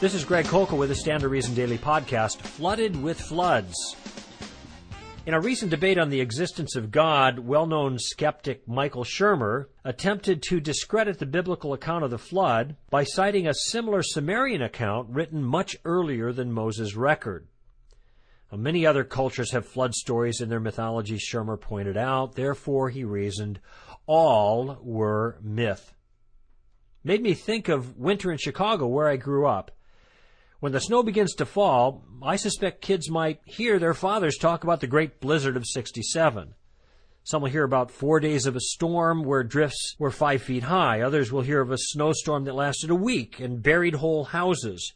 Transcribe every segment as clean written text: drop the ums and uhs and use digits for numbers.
This is Greg Koukl with the Stand to Reason Daily Podcast, Flooded with Floods. In a recent debate on the existence of God, well-known skeptic Michael Shermer attempted to discredit the biblical account of the flood by citing a similar Sumerian account written much earlier than Moses' record. Many other cultures have flood stories in their mythology, Shermer pointed out. Therefore, he reasoned, all were myth. Made me think of winter in Chicago, where I grew up. When the snow begins to fall, I suspect kids might hear their fathers talk about the great blizzard of '67. Some will hear about 4 days of a storm where drifts were 5 feet high. Others will hear of a snowstorm that lasted a week and buried whole houses.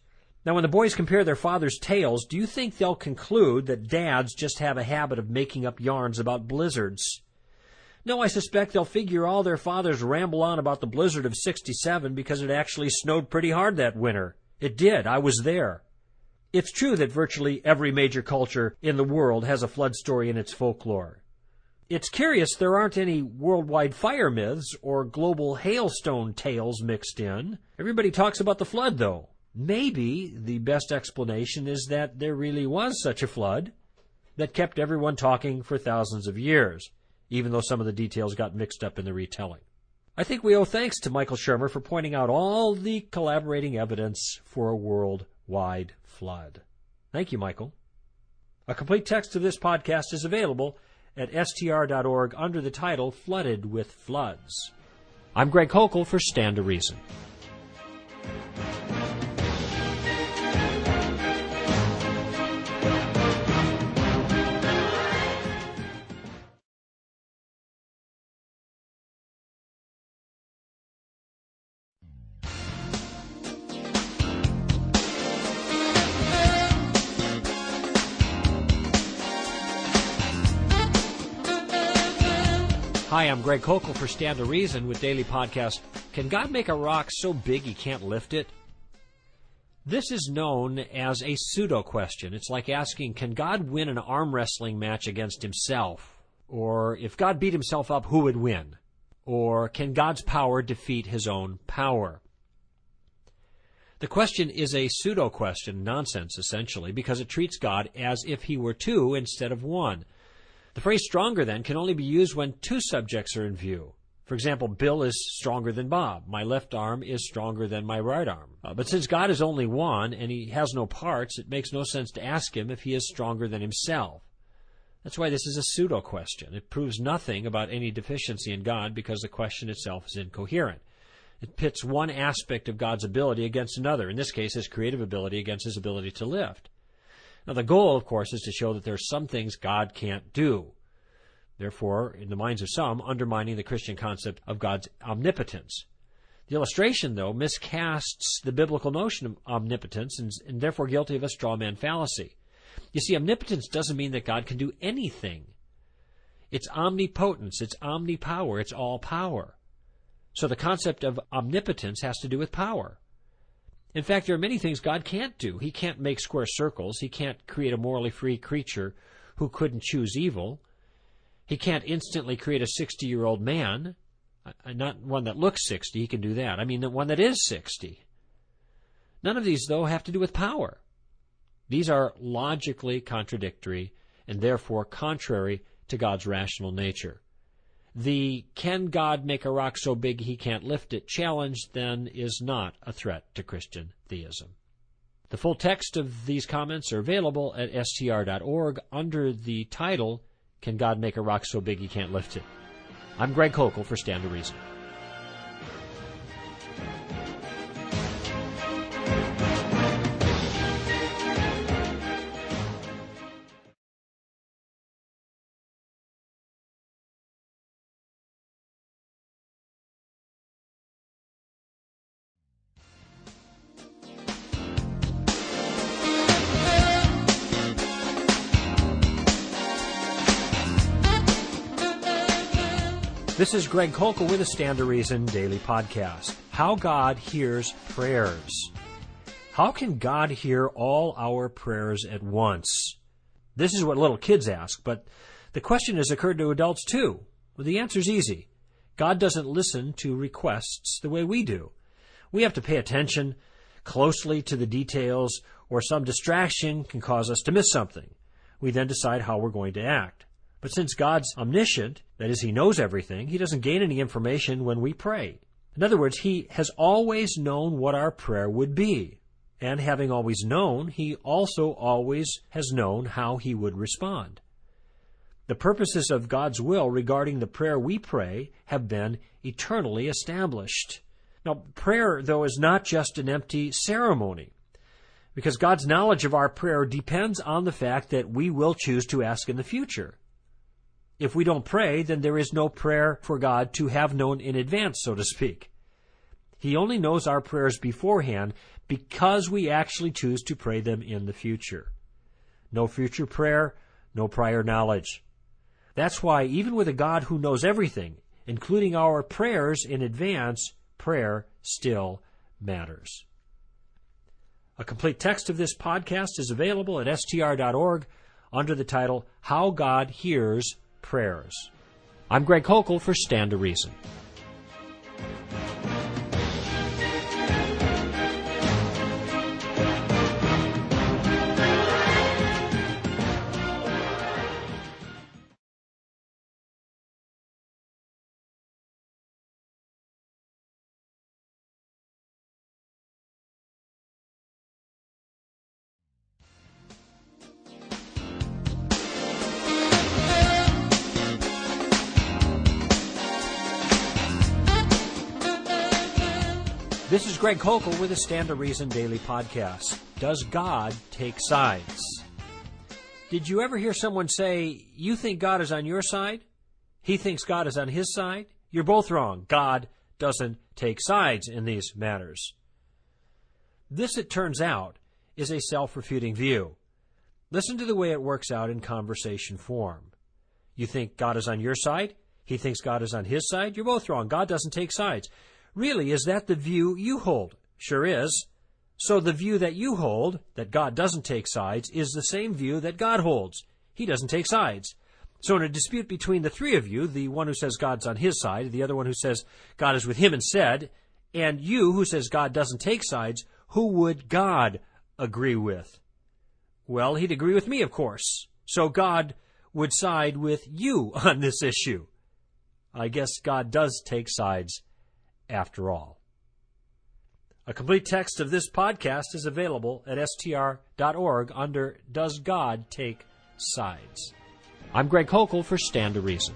Now, when the boys compare their fathers' tales, do you think they'll conclude that dads just have a habit of making up yarns about blizzards? No, I suspect they'll figure all their fathers ramble on about the blizzard of '67 because it actually snowed pretty hard that winter. It did. I was there. It's true that virtually every major culture in the world has a flood story in its folklore. It's curious there aren't any worldwide fire myths or global hailstone tales mixed in. Everybody talks about the flood, though. Maybe the best explanation is that there really was such a flood that kept everyone talking for thousands of years, even though some of the details got mixed up in the retelling. I think we owe thanks to Michael Shermer for pointing out all the collaborating evidence for a worldwide flood. Thank you, Michael. A complete text of this podcast is available at str.org under the title Flooded with Floods. I'm Greg Koukl for Stand to Reason. Hi, I'm Greg Koukl for Stand to Reason with Daily Podcast. Can God make a rock so big he can't lift it? This is known as a pseudo-question. It's like asking, can God win an arm wrestling match against himself? Or if God beat himself up, who would win? Or can God's power defeat his own power? The question is a pseudo-question, nonsense essentially, because it treats God as if he were two instead of one. The phrase stronger, then, can only be used when two subjects are in view. For example, Bill is stronger than Bob. My left arm is stronger than my right arm. But since God is only one and he has no parts, it makes no sense to ask him if he is stronger than himself. That's why this is a pseudo-question. It proves nothing about any deficiency in God because the question itself is incoherent. It pits one aspect of God's ability against another, in this case his creative ability against his ability to lift. Now, the goal, of course, is to show that there are some things God can't do. Therefore, in the minds of some, undermining the Christian concept of God's omnipotence. The illustration, though, miscasts the biblical notion of omnipotence and therefore guilty of a straw man fallacy. You see, omnipotence doesn't mean that God can do anything. It's omnipotence, it's omnipower, it's all power. So the concept of omnipotence has to do with power. In fact, there are many things God can't do. He can't make square circles. He can't create a morally free creature who couldn't choose evil. He can't instantly create a 60-year-old man, not one that looks 60. He can do that. I mean, the one that is 60. None of these, though, have to do with power. These are logically contradictory and therefore contrary to God's rational nature. The can God make a rock so big he can't lift it challenge, then, is not a threat to Christian theism. The full text of these comments are available at str.org under the title, Can God Make a Rock So Big He Can't Lift It? I'm Greg Koukl for Stand to Reason. This is Greg Koukl with a Stand to Reason Daily Podcast. How God Hears Prayers. How can God hear all our prayers at once? This is what little kids ask, but the question has occurred to adults too. Well, the answer's easy. God doesn't listen to requests the way we do. We have to pay attention. closely to the details, or some distraction can cause us to miss something. We then decide how we're going to act. But since God's omniscient, that is, He knows everything, He doesn't gain any information when we pray. In other words, He has always known what our prayer would be. And having always known, He also always has known how He would respond. The purposes of God's will regarding the prayer we pray have been eternally established. Now, prayer, though, is not just an empty ceremony, because God's knowledge of our prayer depends on the fact that we will choose to ask in the future. If we don't pray, then there is no prayer for God to have known in advance, so to speak. He only knows our prayers beforehand because we actually choose to pray them in the future. No future prayer, no prior knowledge. That's why even with a God who knows everything, including our prayers in advance, prayer still matters. A complete text of this podcast is available at str.org under the title, How God Hears Prayers. I'm Greg Koukl for Stand to Reason. This is Greg Koukl with a Stand to Reason Daily Podcast. Does God take sides? Did you ever hear someone say, you think God is on your side? He thinks God is on his side? You're both wrong. God doesn't take sides in these matters. This, it turns out, is a self-refuting view. Listen to the way it works out in conversation form. You think God is on your side? He thinks God is on his side? You're both wrong. God doesn't take sides. Really, is that the view you hold? Sure is. So the view that you hold, that God doesn't take sides, is the same view that God holds. He doesn't take sides. So in a dispute between the three of you, the one who says God's on his side, the other one who says God is with him instead, and you who says God doesn't take sides, who would God agree with? Well, he'd agree with me, of course. So God would side with you on this issue. I guess God does take sides after all. A complete text of this podcast is available at str.org under Does God Take Sides? I'm Greg Koukl for Stand to Reason.